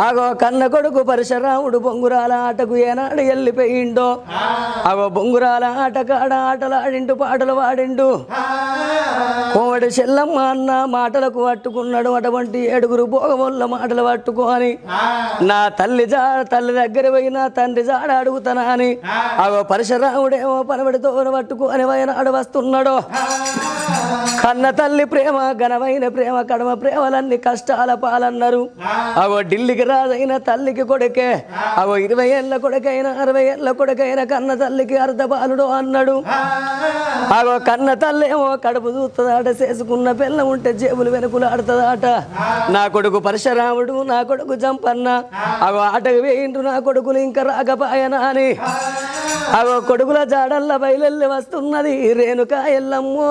ఆగో కన్న కొడుకు పరశురాముడు బొంగురాల ఆటకు ఏనాడు వెళ్ళిపోయిండో అగో బొంగురాల ఆట కాడ ఆటలాడిండు పాటలు వాడిండు కోమడి చెల్లమ్మ అన్న మాటలకు పట్టుకున్నాడు అటువంటి 7 భోగముల మాటలు పట్టుకొని నా తల్లి దగ్గర పోయి నా తండ్రి జాడ అడుగుతానా అని అగో పరశురాముడేమో పనబడితో పట్టుకొని వయనాడు వస్తున్నాడు కన్న తల్లి ప్రేమ ఘనమైన ప్రేమ కడమ ప్రేమలన్నీ కష్టాల పాలన్నారు అగో ఢిల్లీకి రాజైన తల్లికి కొడుకే అగో 20 ఏళ్ళ కొడుకైన 60 ఏళ్ళ కొడుకైన కన్న తల్లికి అర్ధపాలుడు అన్నాడు అగో కన్న తల్లి ఏమో కడుపు చూస్తుందాట చేసుకున్న పిల్ల ఉంటే జేబులు వెనుకలు ఆడుతుందాట నా కొడుకు పరశురాముడు నా కొడుకు జంపన్న అగో ఆటకు వేయిండు నా కొడుకులు ఇంకా రాకపోయనా అని అగో కొడుకుల జాడల్ల బయలెల్లి వస్తున్నది రేణుకా ఎల్లమ్మో